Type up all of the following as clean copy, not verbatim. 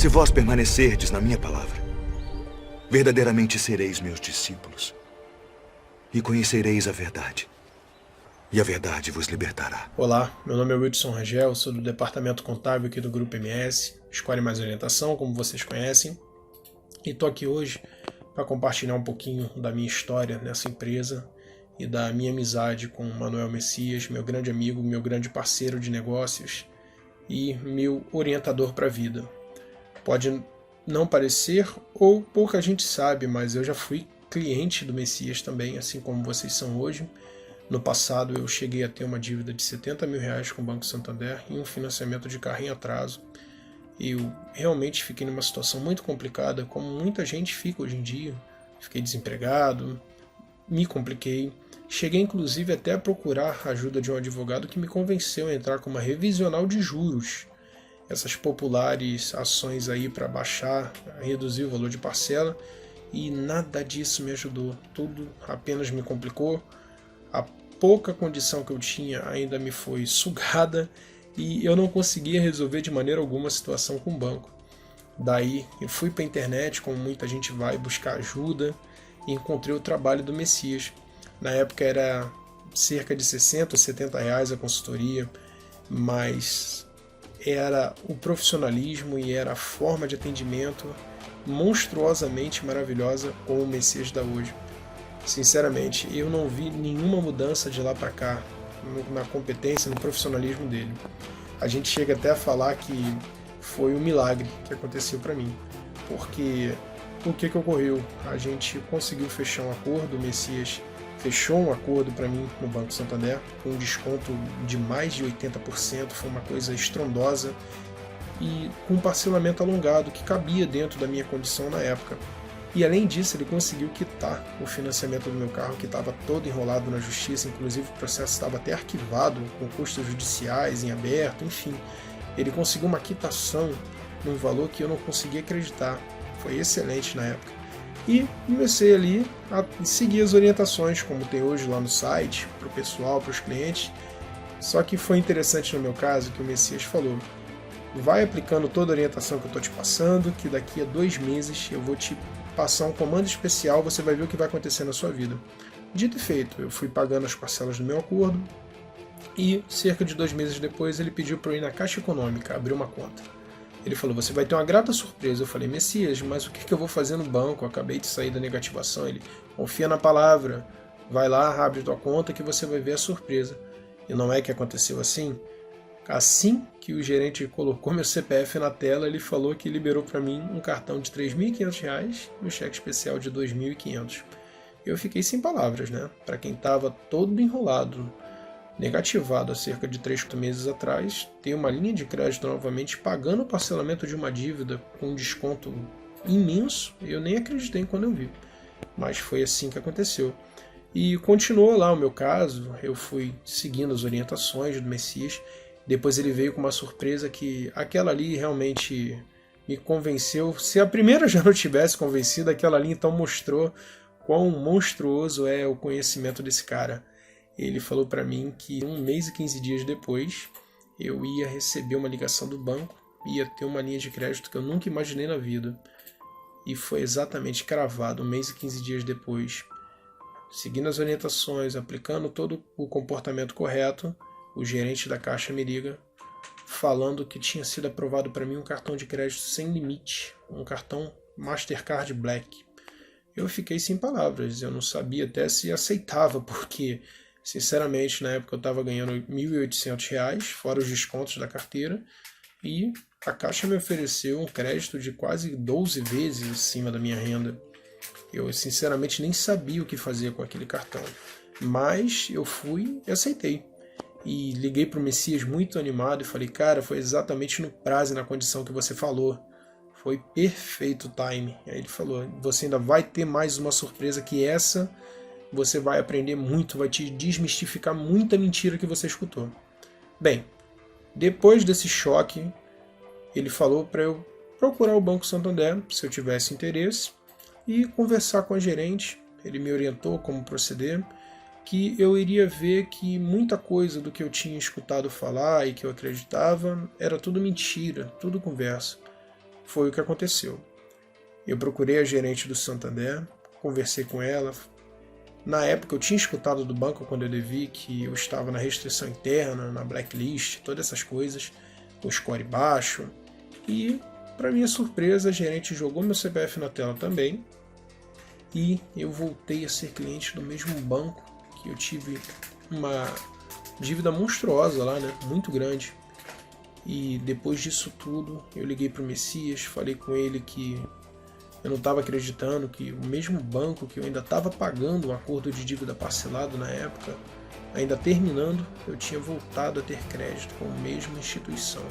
Se vós permanecerdes na minha palavra, verdadeiramente sereis meus discípulos e conhecereis a verdade. E a verdade vos libertará. Olá, meu nome é Wilson Rangel, sou do departamento contábil aqui do Grupo MS, Escolhe Mais Orientação, como vocês conhecem, e estou aqui hoje para compartilhar um pouquinho da minha história nessa empresa e da minha amizade com o Manuel Messias, meu grande amigo, meu grande parceiro de negócios e meu orientador para a vida. Pode não parecer ou pouca gente sabe, mas eu já fui cliente do Messias também, assim como vocês são hoje. No passado eu cheguei a ter uma dívida de R$70 mil com o Banco Santander e um financiamento de carro em atraso. Eu realmente fiquei numa situação muito complicada, como muita gente fica hoje em dia. Fiquei desempregado, me compliquei. Cheguei inclusive até a procurar a ajuda de um advogado que me convenceu a entrar com uma revisional de juros. Essas populares ações aí para baixar, reduzir o valor de parcela, e nada disso me ajudou. Tudo apenas me complicou. A pouca condição que eu tinha ainda me foi sugada e eu não conseguia resolver de maneira alguma a situação com o banco. Daí eu fui para a internet, como muita gente vai buscar ajuda, e encontrei o trabalho do Messias. Na época era cerca de R$60, R$70 a consultoria, mas era o profissionalismo e era a forma de atendimento monstruosamente maravilhosa como o Messias dá hoje. Sinceramente, eu não vi nenhuma mudança de lá para cá na competência, no profissionalismo dele. A gente chega até a falar que foi um milagre que aconteceu para mim, porque o que ocorreu? A gente conseguiu fechar um acordo, o Messias fechou um acordo para mim no Banco Santander, com um desconto de mais de 80%, foi uma coisa estrondosa, e com um parcelamento alongado que cabia dentro da minha condição na época. E além disso, ele conseguiu quitar o financiamento do meu carro, que estava todo enrolado na justiça, inclusive o processo estava até arquivado, com custos judiciais em aberto, enfim. Ele conseguiu uma quitação num valor que eu não conseguia acreditar. Foi excelente na época. E comecei ali a seguir as orientações, como tem hoje lá no site, para o pessoal, para os clientes. Só que foi interessante no meu caso que o Messias falou: vai aplicando toda a orientação que eu estou te passando, que daqui a 2 meses eu vou te passar um comando especial, você vai ver o que vai acontecer na sua vida. Dito e feito, eu fui pagando as parcelas do meu acordo e cerca de 2 meses depois ele pediu para eu ir na Caixa Econômica, abrir uma conta. Ele falou: você vai ter uma grata surpresa. Eu falei: Messias, mas o que eu vou fazer no banco? Eu acabei de sair da negativação. Ele: confia na palavra, vai lá, abre tua conta que você vai ver a surpresa. E não é que aconteceu assim? Assim que o gerente colocou meu CPF na tela, ele falou que liberou para mim um cartão de R$3.500 e um cheque especial de R$2.500. Eu fiquei sem palavras, né? Para quem estava todo enrolado, negativado há cerca de 3 meses atrás, ter uma linha de crédito novamente pagando o parcelamento de uma dívida com um desconto imenso, eu nem acreditei quando eu vi. Mas foi assim que aconteceu. E continuou lá o meu caso, eu fui seguindo as orientações do Messias. Depois ele veio com uma surpresa que aquela ali realmente me convenceu. Se a primeira já não tivesse convencido, aquela ali então mostrou quão monstruoso é o conhecimento desse cara. Ele falou para mim que 1 mês e 15 dias depois eu ia receber uma ligação do banco, ia ter uma linha de crédito que eu nunca imaginei na vida. E foi exatamente cravado 1 mês e 15 dias depois. Seguindo as orientações, aplicando todo o comportamento correto, o gerente da Caixa me liga falando que tinha sido aprovado para mim um cartão de crédito sem limite, um cartão Mastercard Black. Eu fiquei sem palavras, eu não sabia até se aceitava, porque, sinceramente, na época eu estava ganhando R$1.800, fora os descontos da carteira, e a Caixa me ofereceu um crédito de quase 12 vezes acima da minha renda. Eu, sinceramente, nem sabia o que fazer com aquele cartão, mas eu fui e aceitei. E liguei para o Messias muito animado e falei: cara, foi exatamente no prazo e na condição que você falou. Foi perfeito o time. Aí ele falou: você ainda vai ter mais uma surpresa que essa, você vai aprender muito, vai te desmistificar muita mentira que você escutou. Bem, depois desse choque, ele falou para eu procurar o Banco Santander, se eu tivesse interesse, e conversar com a gerente. Ele me orientou como proceder, que eu iria ver que muita coisa do que eu tinha escutado falar e que eu acreditava era tudo mentira, tudo conversa. foi o que aconteceu. Eu procurei a gerente do Santander, conversei com ela. Na época eu tinha escutado do banco quando eu devi que eu estava na restrição interna, na blacklist, todas essas coisas, o score baixo. E, para minha surpresa, a gerente jogou meu CPF na tela também. E eu voltei a ser cliente do mesmo banco, que eu tive uma dívida monstruosa lá, né? Muito grande. E depois disso tudo, eu liguei para o Messias, falei com ele que eu não estava acreditando que o mesmo banco que eu ainda estava pagando um acordo de dívida parcelado na época, ainda terminando, eu tinha voltado a ter crédito com a mesma instituição.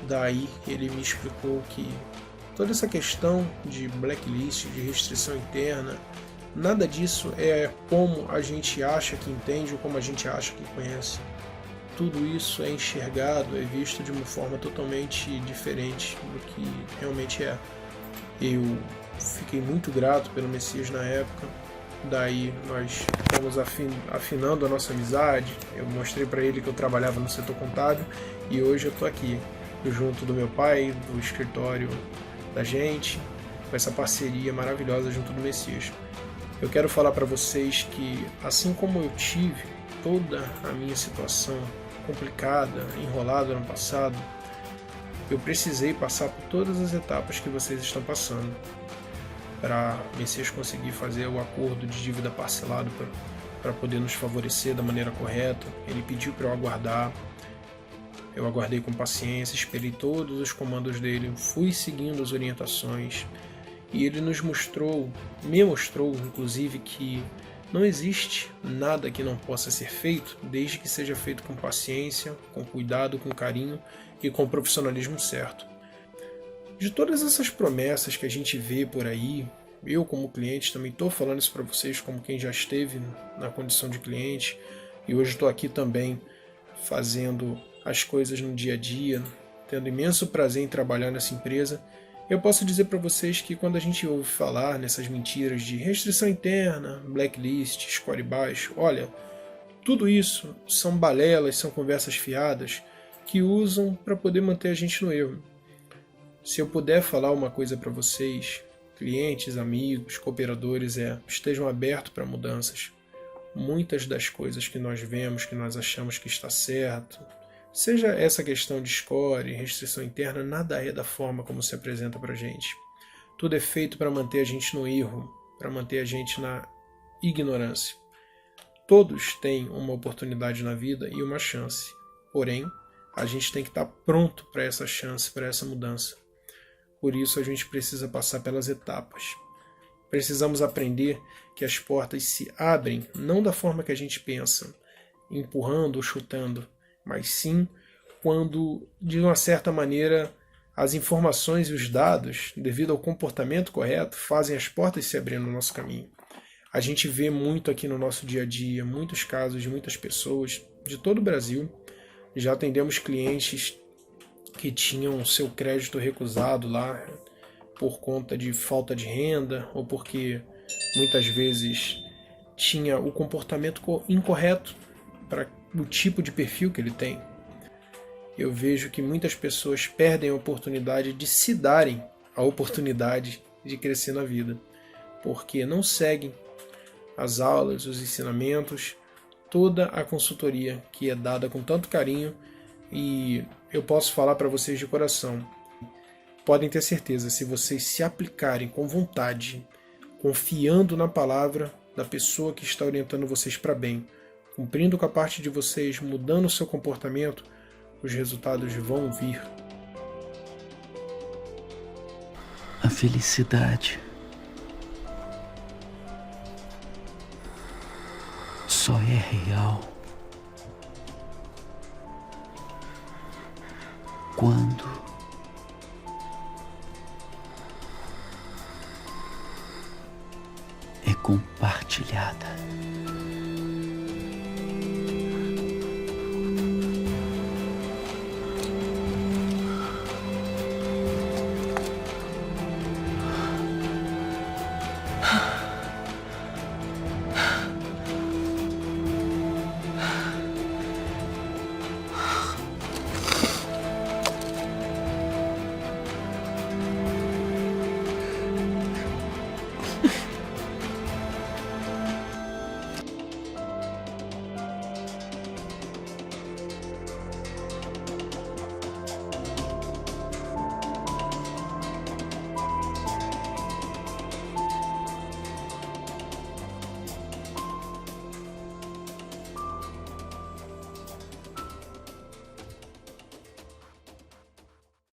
Daí ele me explicou que toda essa questão de blacklist, de restrição interna, nada disso é como a gente acha que entende ou como a gente acha que conhece. Tudo isso é enxergado, é visto de uma forma totalmente diferente do que realmente é. Eu fiquei muito grato pelo Messias na época, daí nós fomos afinando a nossa amizade, eu mostrei para ele que eu trabalhava no setor contábil e hoje eu estou aqui, junto do meu pai, do escritório da gente, com essa parceria maravilhosa junto do Messias. Eu quero falar para vocês que, assim como eu tive toda a minha situação complicada, enrolada no passado, eu precisei passar por todas as etapas que vocês estão passando para Messias conseguir fazer o acordo de dívida parcelado para poder nos favorecer da maneira correta. Ele pediu para eu aguardar, eu aguardei com paciência, esperei todos os comandos dele, fui seguindo as orientações e ele me mostrou inclusive que não existe nada que não possa ser feito desde que seja feito com paciência, com cuidado, com carinho e com o profissionalismo certo. De todas essas promessas que a gente vê por aí, eu como cliente também estou falando isso para vocês como quem já esteve na condição de cliente e hoje estou aqui também fazendo as coisas no dia a dia, tendo imenso prazer em trabalhar nessa empresa. Eu posso dizer para vocês que quando a gente ouve falar nessas mentiras de restrição interna, blacklist, score baixo, olha, tudo isso são balelas, são conversas fiadas que usam para poder manter a gente no erro. Se eu puder falar uma coisa para vocês, clientes, amigos, cooperadores, estejam abertos para mudanças. Muitas das coisas que nós vemos, que nós achamos que está certo, seja essa questão de score, restrição interna, nada é da forma como se apresenta para a gente. Tudo é feito para manter a gente no erro, para manter a gente na ignorância. Todos têm uma oportunidade na vida e uma chance. Porém, a gente tem que estar pronto para essa chance, para essa mudança. Por isso a gente precisa passar pelas etapas. Precisamos aprender que as portas se abrem não da forma que a gente pensa, empurrando ou chutando, mas sim quando, de uma certa maneira, as informações e os dados, devido ao comportamento correto, fazem as portas se abrir no nosso caminho. A gente vê muito aqui no nosso dia a dia, muitos casos de muitas pessoas de todo o Brasil. Já atendemos clientes que tinham seu crédito recusado lá por conta de falta de renda ou porque muitas vezes tinha o comportamento incorreto para o tipo de perfil que ele tem. Eu vejo que muitas pessoas perdem a oportunidade de se darem a oportunidade de crescer na vida, porque não seguem as aulas, os ensinamentos, toda a consultoria que é dada com tanto carinho. E eu posso falar para vocês de coração, podem ter certeza, se vocês se aplicarem com vontade, confiando na palavra da pessoa que está orientando vocês para bem, cumprindo com a parte de vocês, mudando o seu comportamento, os resultados vão vir. A felicidade só é real quando é compartilhada.